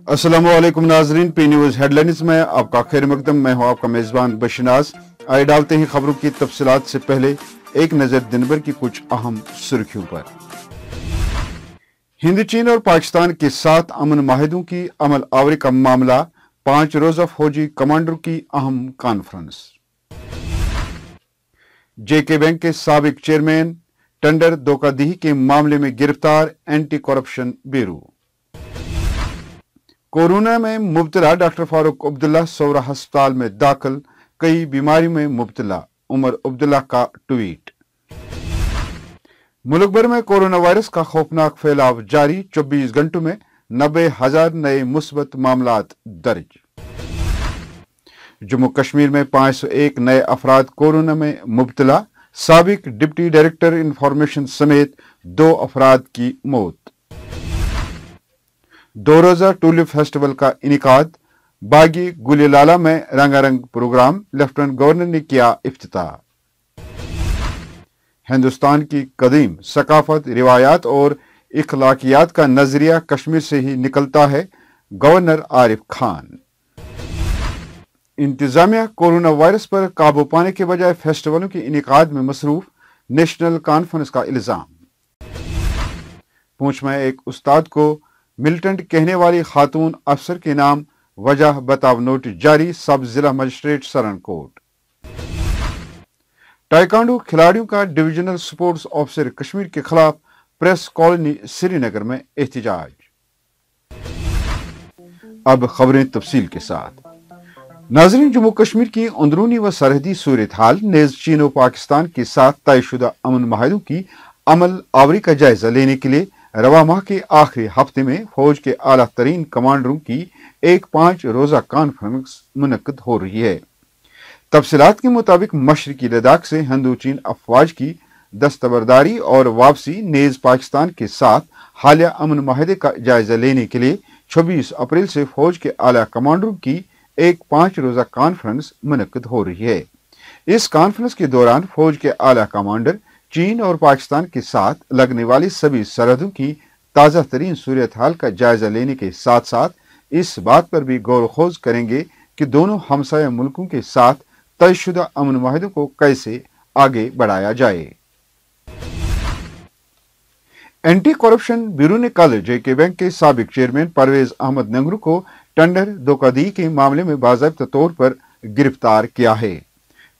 अस्सलामुअलैकुम नाजरीन, P news headlines में आपका खैर मकदम। मैं हूं आपका मेजबान बशनाज। आइए डालते हैं खबरों की तफसीलात से पहले एक नजर दिन भर की कुछ अहम सुर्खियों पर। हिंद, चीन और पाकिस्तान के साथ अमन माहिदों की अमल आवरी का मामला, 5 रोजा फौजी कमांडरों की अहम कॉन्फ्रेंस। जेके बैंक के साबिक चेयरमैन टेंडर धोखाधड़ी के मामले में गिरफ्तार, एंटी करप्शन ब्यूरो। कोरोना में मुब्तला डॉक्टर फारूक अब्दुल्ला सौरा अस्पताल में दाखिल, कई बीमारी में मुब्तला, उमर अब्दुल्ला का ट्वीट। मुल्क भर में कोरोना वायरस का खौफनाक फैलाव जारी, 24 घंटों में 90,000 नए मुस्बत मामलात दर्ज। जम्मू कश्मीर में 501 नए अफराद कोरोना में मुब्तला, साबिक डिप्टी डायरेक्टर इंफॉर्मेशन समेत 2 अफराद की मौत। 2 रोजा टूलिप फेस्टिवल का इनिकाद, बागी गुलिलाला में रंगारंग प्रोग्राम, लेफ्टिनेंट गवर्नर ने किया इफ्तिताह। हिंदुस्तान की कदीम सकाफत, रिवायात और इखलाकियात का नजरिया कश्मीर से ही निकलता है, गवर्नर आरिफ खान। इंतजामिया कोरोना वायरस पर काबू पाने के बजाय फेस्टिवलों के इनिकाद में मसरूफ, नेशनल कॉन्फ्रेंस का इल्जाम। पूंछ में एक उस्ताद को मिलिटेंट कहने वाली खातून अफसर के नाम वजह बताव नोटिस जारी, सब जिला मजिस्ट्रेट सरनकोट। टाइकांडो खिलाड़ियों का डिविजनल स्पोर्ट्स ऑफिसर कश्मीर के खिलाफ प्रेस कॉलोनी श्रीनगर में एहतजाज। अब खबरें तफसील के साथ। नाजरीन, जम्मू कश्मीर की अंदरूनी व सरहदी सूरत हाल, नेज चीन और पाकिस्तान के साथ तयशुदा अमन माहिदों की अमल आवरी का जायजा लेने के लिए रवा माह के आखिरी हफ्ते में फौज के आला तरीन कमांडरों की एक 5 रोजा कॉन्फ्रेंस मुनक्किद हो रही है। तफसीलात के मुताबिक मशरकी लद्दाख से हिंदू चीन अफवाज की दस्तबरदारी और वापसी, नेज पाकिस्तान के साथ हालिया अमन माहिदे का जायजा लेने के लिए 26 अप्रैल से फौज के आला कमांडरों की एक 5 रोजा कॉन्फ्रेंस मुनक्किद हो रही है। इस कॉन्फ्रेंस के दौरान फौज के आला कमांडर चीन और पाकिस्तान के साथ लगने वाली सभी सरहदों की ताज़ा तरीन सूरत हाल का जायजा लेने के साथ साथ इस बात पर भी गौर खोज करेंगे कि दोनों हमसाया मुल्कों के साथ तयशुदा अमन माहिदों को कैसे आगे बढ़ाया जाए। एंटी करप्शन ब्यूरो ने कल जेके बैंक के साबिक चेयरमैन परवेज अहमद नंगरू को टेंडर धोखाधड़ी के मामले में बाज़ाब्ता तौर पर गिरफ्तार किया है।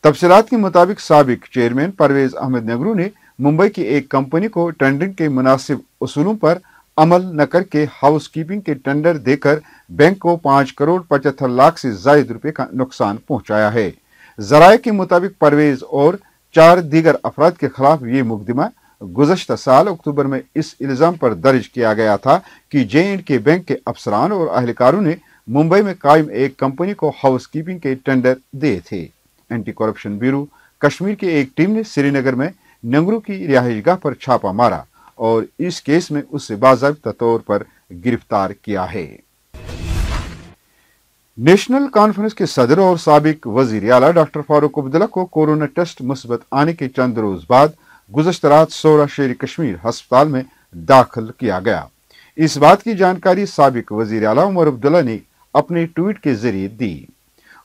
तफसीलात के मुताबिक साबिक चेयरमैन परवेज अहमद नगरू ने मुंबई की एक कंपनी को टेंडरिंग के मुनासिब उसूलों पर अमल न करके हाउस कीपिंग के टेंडर देकर बैंक को 5 करोड़ 75 लाख से जायद रुपए का नुकसान पहुंचाया है। जराये के मुताबिक परवेज और 4 दीगर अफराद के खिलाफ ये मुकदमा गुज़श्ता साल अक्टूबर में इस इल्जाम पर दर्ज किया गया था कि J&K बैंक के अफसरान और अहलकारों ने मुंबई में कायम एक कंपनी को हाउस कीपिंग के टेंडर दिए थे। एंटी करप्शन ब्यूरो कश्मीर की एक टीम ने श्रीनगर में नंगरू की रिहाइशगाह पर छापा मारा और इस केस में उसे बाज़ाब्ता तौर पर गिरफ्तार किया है। नेशनल कॉन्फ्रेंस के सदर और साबिक वजीर आला डॉक्टर फारूक अब्दुल्ला को कोरोना टेस्ट मुस्बत आने के चंद रोज बाद गुज़श्ता रात सौरा शेर कश्मीर अस्पताल में दाखिल किया गया। इस बात की जानकारी साबिक वजीर आला उमर अब्दुल्ला ने अपने ट्वीट के जरिए दी।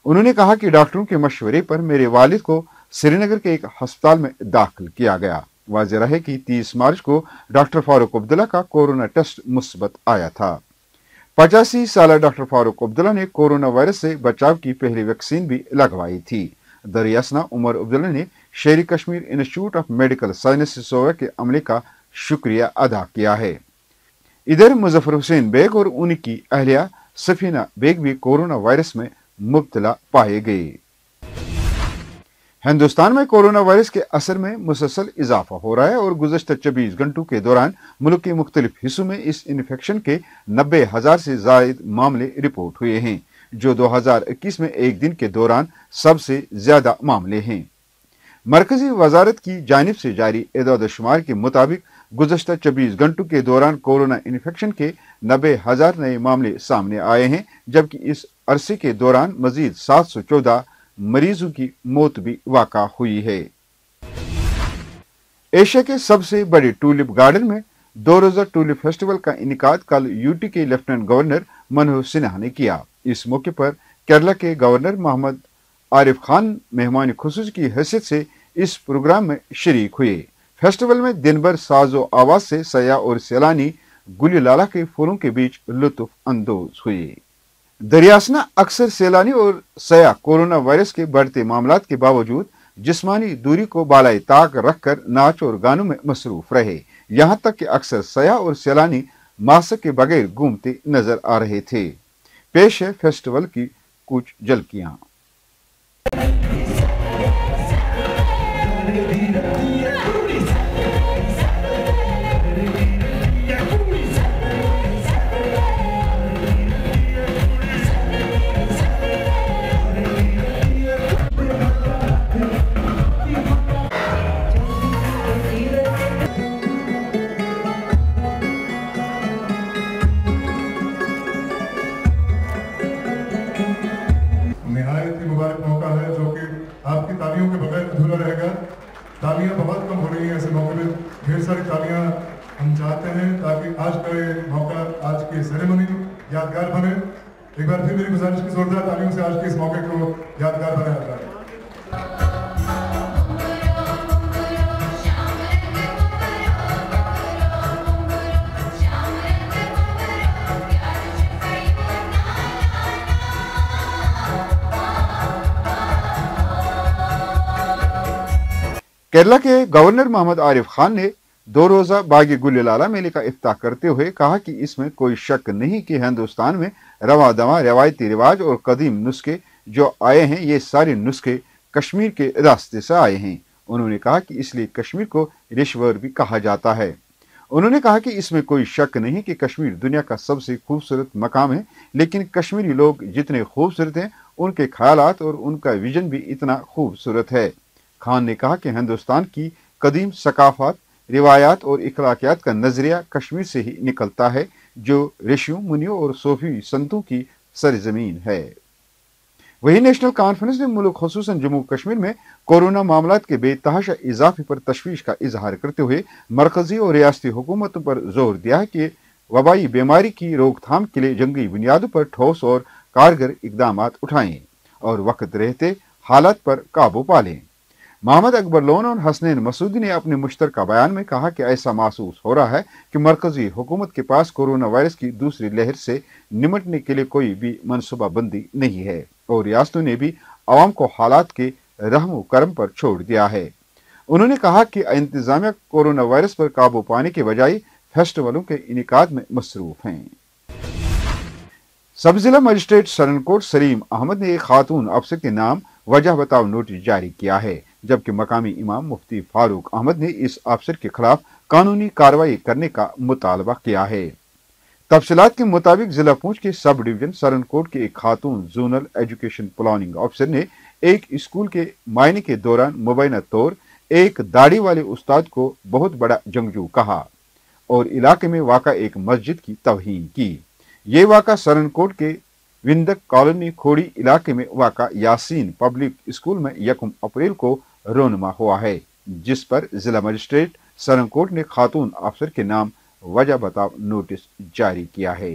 उन्होंने कहा कि डॉक्टरों के मशवरे पर मेरे वालिद को श्रीनगर के एक अस्पताल में दाखिल किया गया। वाज़ेह रहे कि 30 मार्च को डॉक्टर फारूक अब्दुल्ला का कोरोना टेस्ट मुस्बत आया था। 85 साल डॉक्टर फारूक अब्दुल्ला ने कोरोना वायरस से बचाव की पहली वैक्सीन भी लगवाई थी। दरियासना उमर अब्दुल्ला ने Sher Kashmir institute of medical sciences Soura के अमले का शुक्रिया अदा किया है। इधर मुजफ्फर हुसैन बेग और उनकी अहलिया सफीना बेग भी कोरोना वायरस में मुब्तला पाए गए। हिंदुस्तान में कोरोना वायरस के असर में मुसलसल इजाफा हो रहा है और गुज़श्ता 24 घंटों के दौरान मुल्क के मुख्तलिफ हिस्सों में इस इन्फेक्शन के 90,000 से जायद मामले रिपोर्ट हुए हैं, जो 2021 में एक दिन के दौरान सबसे ज्यादा मामले हैं। मरकजी वजारत की जानिब से जारी एदाद शुमार के मुताबिक गुज़श्ता 24 घंटों के दौरान कोरोना इन्फेक्शन के 90,000 नए मामले सामने आए हैं, जबकि इस अरसे के दौरान मजीद 714 मरीजों की मौत भी वाक़ा हुई है। एशिया के सबसे बड़े टूलिप गार्डन में 2 रोजा टूलिप फेस्टिवल का इनिकाद कल यूटी के लेफ्टिनेंट गवर्नर मनोहर सिन्हा ने किया। इस मौके पर केरला के गवर्नर मोहम्मद आरिफ खान मेहमान खुसूस की हैसियत से इस प्रोग्राम में शरीक हुए। फेस्टिवल में दिन भर साजो आवाज से सयाह और सैलानी गुली लाला के फूलों के बीच लुत्फ अंदोज हुए। दरियासना अक्सर सैलानी और सयाह कोरोना वायरस के बढ़ते मामलात के बावजूद जिस्मानी दूरी को बालाए ताक रखकर नाच और गानों में मसरूफ रहे। यहाँ तक कि अक्सर सयाह और सैलानी मास्क के बगैर घूमते नजर आ रहे थे। पेश है फेस्टिवल की कुछ झलकियां। मुबारक मौका है जो कि आपकी तालियों के बगैर अधूरा रहेगा। तालियां बहुत कम हो रही हैं, ऐसे मौके पे ढेर सारी तालियां हम चाहते हैं ताकि आज का ये मौका, आज की सेरेमनी यादगार बने। एक बार फिर मेरी गुजारिश की जोरदार तालियों से आज के इस मौके को यादगार बनाया जाए। केरला के गवर्नर मोहम्मद आरिफ खान ने 2 रोजा बागी गुली लाला मेले का इफ्ताह करते हुए कहा कि इसमें कोई शक नहीं कि हिंदुस्तान में रवा दवा रवायती रिवाज और कदीम नुस्खे जो आए हैं, ये सारे नुस्खे कश्मीर के रास्ते से आए हैं। उन्होंने कहा कि इसलिए कश्मीर को रिश्वर भी कहा जाता है। उन्होंने कहा कि इसमें कोई शक नहीं कि कश्मीर दुनिया का सबसे खूबसूरत मकाम है, लेकिन कश्मीरी लोग जितने खूबसूरत हैं उनके ख्यालात और उनका विजन भी इतना खूबसूरत है। खान ने कहा कि हिंदुस्तान की कदीम सकाफत, रिवायात और इखलाकियात का नजरिया कश्मीर से ही निकलता है, जो ऋषियों, मुनियों और सूफी संतों की सरजमीन है। वहीं नेशनल कॉन्फ्रेंस ने मुल्क खुसूसन जम्मू कश्मीर में कोरोना मामलात के बेतहाशा इजाफे पर तशवीश का इजहार करते हुए मरकजी और रियासती हुकूमतों पर जोर दिया है कि वबाई बीमारी की रोकथाम के लिए जंगी बुनियादों पर ठोस और कारगर इकदाम उठाएं और वक्त रहते हालात पर काबू पा लें। मोहम्मद अकबर लोन और हसनैन मसूदी ने अपने मुश्तरका बयान में कहा कि ऐसा महसूस हो रहा है कि मरकजी हुकूमत के पास कोरोना वायरस की दूसरी लहर से निमटने के लिए कोई भी मनसूबाबंदी नहीं है और रियासतों ने भी आवाम को हालात के रहम करम पर छोड़ दिया है। उन्होंने कहा कि इंतजामिया कोरोना वायरस पर काबू पाने के बजाय फेस्टिवलों के इनेकाद में मसरूफ हैं। सब जिला मजिस्ट्रेट सरनकोट सलीम अहमद ने एक खातून अफसर के नाम वजह बताओ नोटिस जारी किया है, जबकि मकामी इमाम मुफ्ती फारूक अहमद ने इस अफसर के खिलाफ कानूनी कार्रवाई करने का मुतालबा किया है। तफसीलात के मुताबिक जिला पूंछ के सब डिवीजन सरनकोट के एक खातून जोनल एजुकेशन प्लानिंग ऑफिसर ने एक स्कूल के मायने के दौरान मुबैना तौर एक दाढ़ी वाले उस्ताद को बहुत बड़ा जंगजू कहा और इलाके में वाक़ा एक मस्जिद की तौहीन की। ये वाक़ा सरनकोट के विंदक कॉलोनी खोड़ी इलाके में वाक़ा यासीन पब्लिक स्कूल में 1 अप्रैल को रोनमा हुआ है, जिस पर जिला मजिस्ट्रेट सरनकोट ने खातून अफसर के नाम वजह बताओ नोटिस जारी किया है।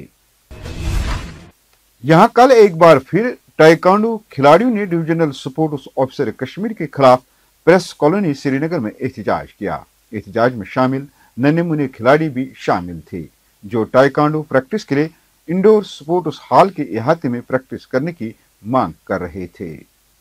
यहाँ कल एक बार फिर टाइकांडो खिलाड़ियों ने डिविजनल स्पोर्ट्स ऑफिसर कश्मीर के खिलाफ प्रेस कॉलोनी श्रीनगर में एहतजाज किया। एहतजाज में शामिल नन्हे मुन्ने खिलाड़ी भी शामिल थे, जो टाइकांडो प्रैक्टिस के लिए इंडोर स्पोर्ट्स हॉल के इहाते में प्रैक्टिस करने की मांग कर रहे थे।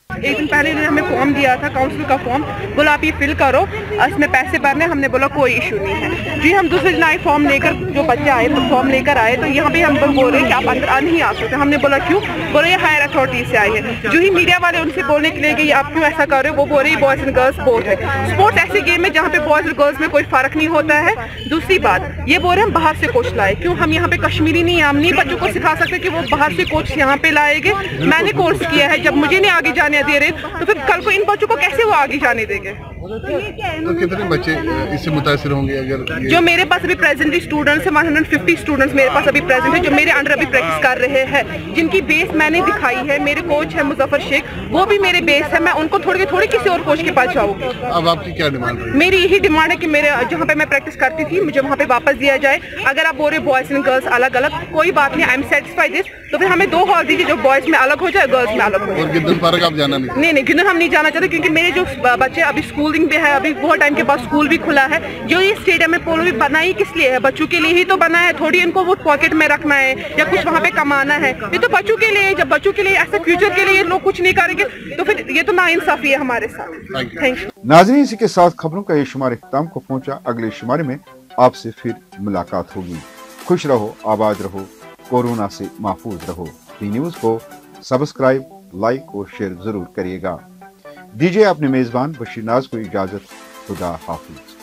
एक दिन पहले इन्होंने हमें फॉर्म दिया था, काउंसिल का फॉर्म, बोला आप ये फिल करो, इसमें पैसे भरने। हमने बोला कोई इशू नहीं है जी। हम दूसरे दिन आए फॉर्म लेकर, जो बच्चे आए तो फॉर्म लेकर आए, तो यहाँ पे हम बोल रहे हैं कि आप अंदर नहीं आ सकते। हमने बोला क्यों? बोले ये हायर अथॉरिटी से आई है। जो ही मीडिया वाले उनसे बोलने के लिए कि आप क्यों ऐसा कर रहे हो, वो बोल रहे हैं बॉयज एंड गर्ल्स स्पोर्ट है। स्पोर्ट्स ऐसी गेम है जहाँ पे बॉयज और गर्ल्स में कोई फर्क नहीं होता है। दूसरी बात ये बोल रहे हैं हम बाहर से कोच लाए, क्यों? हम यहाँ पे कश्मीरी नहीं, हम नहीं बच्चों को सिखा सकते कि वो बाहर से कोच यहाँ पे लाएंगे। मैंने कोर्स किया है, जब मुझे नहीं आगे जाने दे रहे तो फिर कल को इन बच्चों को कैसे वो आगे जाने देंगे? तो कितने बच्चे इससे मुतासिर होंगे अगर जो मेरे पास अभी प्रेजेंटली स्टूडेंट्स है 150 स्टूडेंट्स मेरे पास अभी प्रेजेंट है जो मेरे अंडर अभी प्रैक्टिस कर रहे हैं, जिनकी बेस मैंने दिखाई है। मेरे कोच है मुजफ्फर शेख, वो भी मेरे बेस है। मैं उनको थोड़ी किसी और कोच के पास जाऊंगी। अब आपकी क्या डिमांड है? मेरी यही डिमांड है कि मेरे जहाँ पे मैं प्रैक्टिस करती थी मुझे वहाँ पे वापस दिया जाए। अगर आप बोल रहे बॉयज एंड गर्ल्स अलग अलग, कोई बात नहीं, आई एम सेटिस्फाइड दिस। तो फिर हमें 2 हॉल दीजिए, जो बॉयज में अलग हो जाए, गर्ल्स में अलग हो जाए। और गिद्धन पार्क आप जाना नहीं गिद्धन हम नहीं जाना चाहते, क्योंकि मेरे जो बच्चे अभी स्कूलिंग में है, अभी बहुत टाइम के बाद स्कूल भी खुला है। जो ये स्टेडियम में पोलो भी बनाई किस लिए है? बच्चों के लिए ही तो बना है, थोड़ी इनको वो पॉकेट में रखना है या कुछ वहाँ पे कमाना है। ये तो बच्चों के लिए, जब बच्चों के लिए ऐसा फ्यूचर के लिए लोग कुछ नहीं करेंगे तो फिर ये तो नाइंसाफी है हमारे साथ। Thank you. नाज़रीन, इसी के साथ खबरों का ये शुमार इख्तिताम को पहुंचा। अगले शुमारे में आपसे फिर मुलाकात होगी। खुश रहो, आबाद रहो, कोरोना से महफूज रहो। बी न्यूज़ को सब्सक्राइब, लाइक और शेयर जरूर करिएगा। दीजिए अपने मेजबान बशीर नाज को इजाजत। खुदा हाफिज।